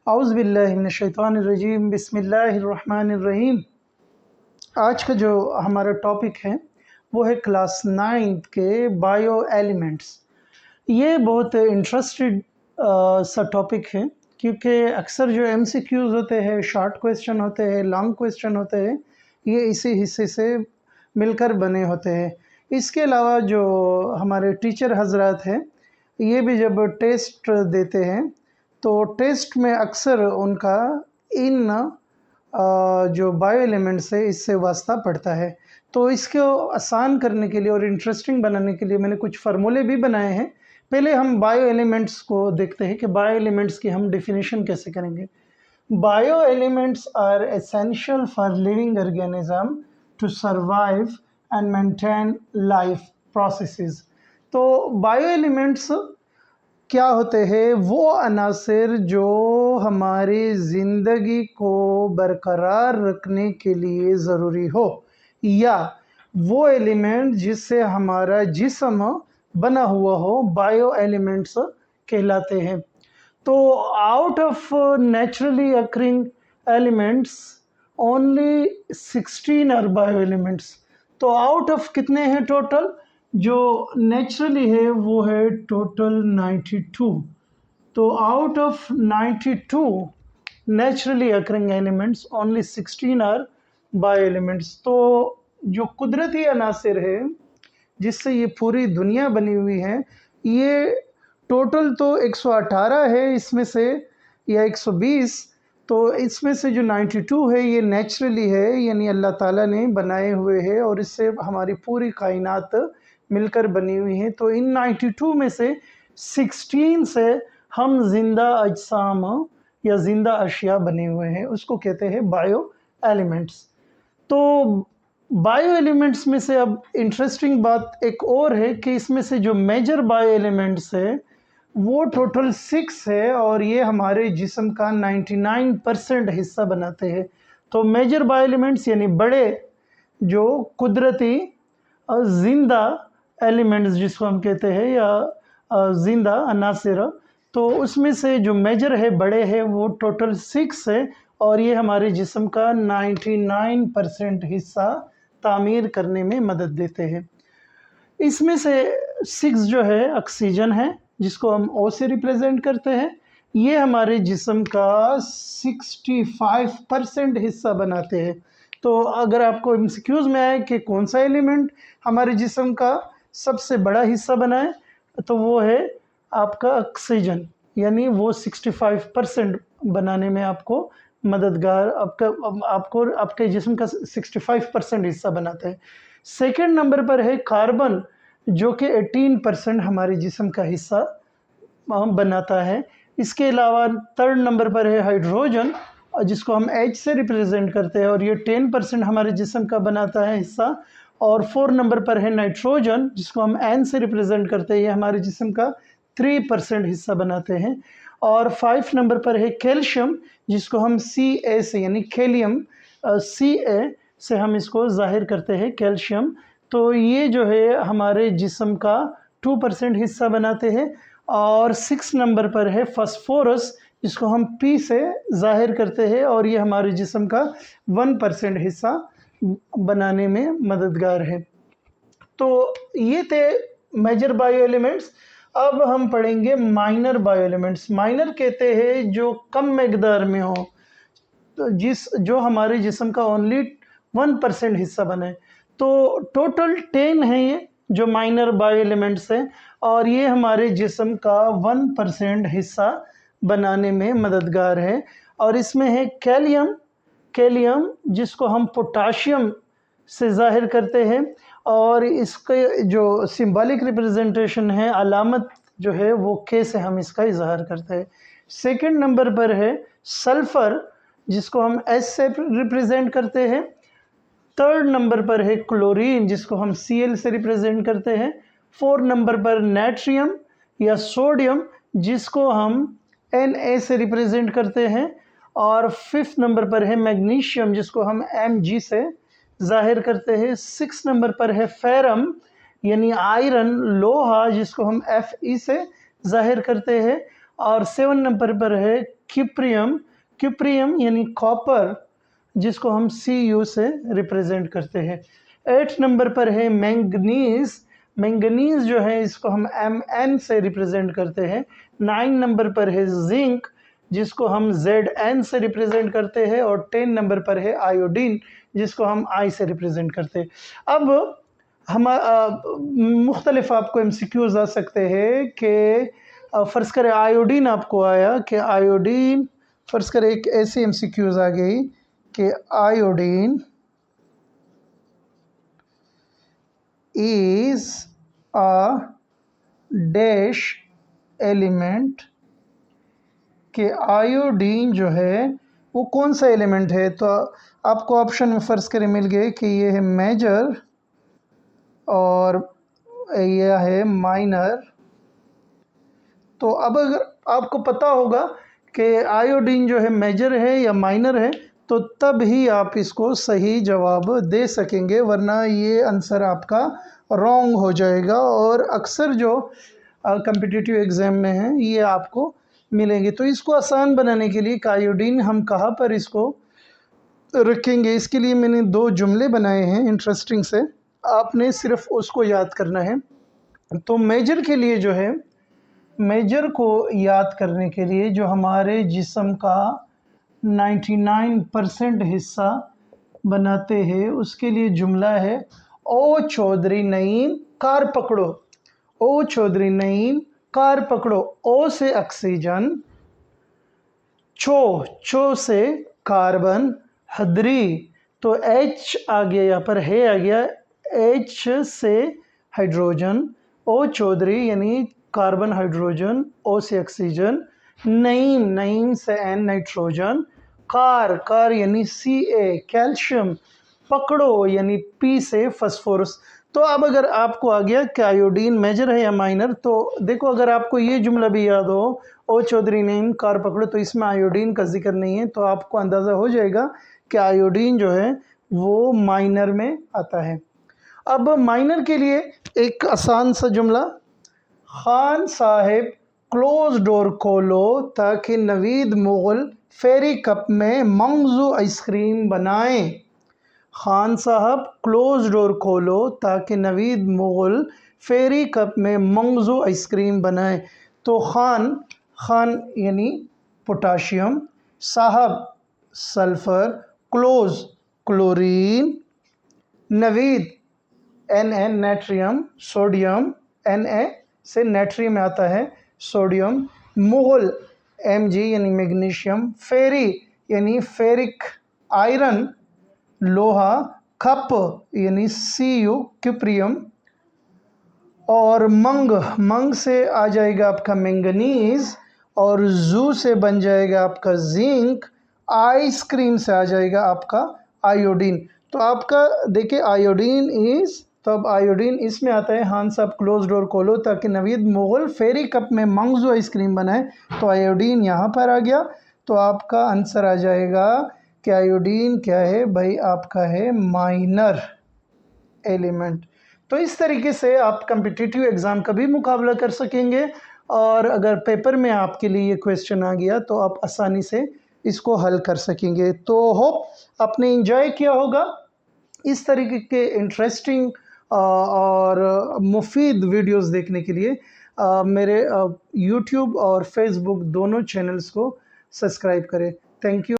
औज़ु बिल्लाहि मिनश शैतानिर रजीम बिस्मिल्लाहिर रहमानिर रहीम। आज का जो हमारा टॉपिक है वो है क्लास 9th के बायो एलिमेंट्स। ये बहुत इंटरेस्टेड सा टॉपिक है क्योंकि अक्सर जो एमसीक्यूज़ होते हैं, शॉर्ट क्वेश्चन होते हैं, लॉन्ग क्वेश्चन होते हैं, ये इसी हिस्से से मिलकर बने होते हैं। इसके अलावा जो हमारे टीचर हजरात हैं, ये भी जब टेस्ट देते हैं तो टेस्ट में अक्सर उनका इन जो बायो एलिमेंट्स है इससे वास्ता पड़ता है। तो इसको आसान करने के लिए और इंटरेस्टिंग बनाने के लिए मैंने कुछ फार्मूले भी बनाए हैं। पहले हम बायो एलिमेंट्स को देखते हैं कि बायो एलिमेंट्स की हम डेफिनेशन कैसे करेंगे। Bio elements are essential for living organism to survive and maintain life processes. तो बायो एलिमेंट्स क्या होते हैं? वो अनासिर जो हमारी ज़िंदगी को बरकरार रखने के लिए ज़रूरी हो, या वो एलिमेंट जिससे हमारा जिस्म बना हुआ हो, बायो एलिमेंट्स कहलाते हैं। तो out of naturally occurring elements only 16 are bio elements. तो आउट ऑफ कितने हैं टोटल? जो नेचुरली है वो है टोटल 92। तो out of 92 naturally occurring elements only 16 are bio elements. तो जो कुदरती अनासिर है जिससे ये पूरी दुनिया बनी हुई है, ये टोटल तो 118 है इसमें से, या 120। तो इसमें से जो 92 है ये नेचुरली है, यानी अल्लाह ताला ने बनाए हुए हैं और इससे हमारी पूरी कायनात मिलकर बनी हुई है। तो इन 92 में से 16 से हम ज़िंदा अजसाम या ज़िंदा अशिया बने हुए हैं, उसको कहते हैं बायो एलिमेंट्स। तो बायो एलिमेंट्स में से अब इंटरेस्टिंग बात एक और है कि इसमें से जो मेजर बायो एलिमेंट्स है वो टोटल 6 है और ये हमारे जिस्म का 99% हिस्सा बनाते हैं। तो मेजर बायो एलिमेंट्स यानी बड़े जो कुदरती ज़िंदा एलिमेंट्स जिसको हम कहते हैं, या ज़िंदा अनासिर, तो उसमें से जो मेजर है, बड़े है, वो टोटल 6 है और ये हमारे जिस्म का 99% हिस्सा तामीर करने में मदद देते हैं। इसमें से 6 जो है ऑक्सीजन है जिसको हम ओ से रिप्रेजेंट करते हैं, ये हमारे जिस्म का 65% हिस्सा बनाते हैं। तो अगर आपको एमसीक्यूज़ में आए कि कौन सा एलिमेंट हमारे जिस्म का सबसे बड़ा हिस्सा बनाए, तो वो है आपका ऑक्सीजन, यानी वो 65% बनाने में आपको मददगार, आपको आपके जिस्म का 65% हिस्सा बनाते हैं। सेकंड नंबर पर है कार्बन जो कि 18% हमारे जिस्म का हिस्सा बनाता है। इसके अलावा थर्ड नंबर पर है हाइड्रोजन जिसको हम H से रिप्रेजेंट करते हैं और ये 10% हमारे जिस्म का बनाता है हिस्सा। और 4 नंबर पर है नाइट्रोजन जिसको हम N से रिप्रेजेंट करते हैं, ये हमारे जिस्म का 3% हिस्सा बनाते हैं। और 5 नंबर पर है कैल्शियम जिसको हम Ca से, यानी कैलियम, Ca से हम इसको जाहिर करते हैं, कैल्शियम। तो ये जो है हमारे जिस्म का 2% हिस्सा बनाते हैं। और 6 नंबर पर है फास्फोरस जिसको हम P से जाहिर करते हैं और ये हमारे जिस्म का 1% हिस्सा बनाने में मददगार है। तो ये थे मेजर बायो एलिमेंट्स। अब हम पढ़ेंगे माइनर बायो एलिमेंट्स। माइनर कहते हैं जो कम मकदार में हो, तो जो हमारे जिस्म का ओनली 1% हिस्सा बने। तो टोटल 10 है ये जो माइनर बायो एलिमेंट्स हैं और ये हमारे जिस्म का 1% हिस्सा बनाने में मददगार है। और इसमें है कैलियम जिसको हम पोटाशियम से ज़ाहिर करते हैं और इसके जो सिंबॉलिक रिप्रेजेंटेशन है, अलामत जो है वो K से हम इसका इजहार करते हैं। सेकंड नंबर पर है सल्फ़र जिसको हम S से रिप्रेजेंट करते हैं। थर्ड नंबर पर है क्लोरीन जिसको हम Cl से रिप्रेजेंट करते हैं। 4 नंबर पर नाट्रियम या सोडियम जिसको हम Na से रिप्रेजेंट करते हैं। और 5th नंबर पर है मैग्नीशियम जिसको हम Mg से ज़ाहिर करते हैं। 6 नंबर पर है फेरम यानी आयरन, लोहा, जिसको हम Fe से ज़ाहिर करते हैं। और 7 नंबर पर है क्यूप्रियम। क्यूप्रियम यानी कॉपर, जिसको हम Cu से रिप्रेजेंट करते हैं। 8 नंबर पर है मैंगनीज। मैंगनीज जो है इसको हम Mn से रिप्रेजेंट करते हैं। 9 नंबर पर है जिंक, जिसको हम Zn से रिप्रेजेंट करते हैं। और 10 नंबर पर है आयोडीन, जिसको हम I से रिप्रेजेंट करते हैं। अब हम मुख्तलिफ आपको MCQs आ सकते हैं कि फ़र्ज़ करें आयोडीन आपको आया कि आयोडीन, फ़र्ज़ करें एक ऐसी MCQs आ गई कि iodine is a dash element, कि आयोडीन जो है वो कौन सा एलिमेंट है। तो आपको ऑप्शन में फ़र्ज़ करें मिल गए कि ये है मेजर और यह है माइनर। तो अब अगर आपको पता होगा कि आयोडीन जो है मेजर है या माइनर है, तो तब ही आप इसको सही जवाब दे सकेंगे, वरना ये आंसर आपका रॉन्ग हो जाएगा। और अक्सर जो कम्पिटिटिव एग्ज़ाम में है ये आपको मिलेंगे। तो इसको आसान बनाने के लिए आयोडीन हम कहाँ पर इसको रखेंगे, इसके लिए मैंने 2 जुमले बनाए हैं इंटरेस्टिंग से, आपने सिर्फ उसको याद करना है। तो मेजर के लिए जो है, मेजर को याद करने के लिए जो हमारे जिस्म का 99% हिस्सा बनाते हैं, उसके लिए जुमला है ओ चौधरी नईम कार पकड़ो। ओ चौधरी नईम कार पकड़ो। ओ से ऑक्सीजन, चो से कार्बन, हदरी तो H आ गया, यहाँ पर है आ गया, H से हाइड्रोजन। ओ चौधरी यानी कार्बन हाइड्रोजन, O से ऑक्सीजन। नईम, नईम से N नाइट्रोजन। कार यानी Ca कैल्शियम। पकड़ो यानी P से फॉस्फोरस। तो अब अगर आपको आ गया कि आयोडीन मेजर है या माइनर, तो देखो अगर आपको ये जुमला भी याद हो, ओ चौधरी नईम कार पकड़ो, तो इसमें आयोडीन का जिक्र नहीं है, तो आपको अंदाज़ा हो जाएगा कि आयोडीन जो है वो माइनर में आता है। अब माइनर के लिए एक आसान सा जुमला, खान साहिब क्लोज डोर खोलो ताकि नवीद मुग़ल फेरी कप में मंगज़ू आइसक्रीम बनाएं। खान साहब क्लोज डोर खोलो ताकि नवीद मुग़ल फेरी कप में मंगज़ू आइसक्रीम बनाएं। तो खान यानी पोटाशियम, साहब sulphur, close chlorine, Naveed Na natrium, sodium Na से नेट्रियम आता है सोडियम, मुग़ल Mg यानी मैग्नीशियम, फेरी यानी फेरिक आयरन लोहा, कप यानी Cu क्यूप्रियम, और मंग से आ जाएगा आपका मैंगनीज, और जू से बन जाएगा आपका जिंक, आइसक्रीम से आ जाएगा आपका आयोडीन। तो आपका देखिए आयोडीन इज़, तो अब आयोडीन इसमें आता है, हान साहब क्लोज डोर खोलो ताकि नवीद मुग़ल फेरी कप में मंगज़ू आइसक्रीम बनाए, तो आयोडीन यहाँ पर आ गया। तो आपका आंसर आ जाएगा कि आयोडीन क्या है भाई, आपका है माइनर एलिमेंट। तो इस तरीके से आप कम्पिटिटिव एग्ज़ाम का भी मुकाबला कर सकेंगे, और अगर पेपर में आपके लिए ये क्वेश्चन आ गया तो आप आसानी से इसको हल कर सकेंगे। तो होप आपने एंजॉय किया होगा। इस तरीके के इंटरेस्टिंग और मुफीद वीडियोस देखने के लिए मेरे यूट्यूब और फेसबुक दोनों चैनल्स को सब्सक्राइब करें। Thank you.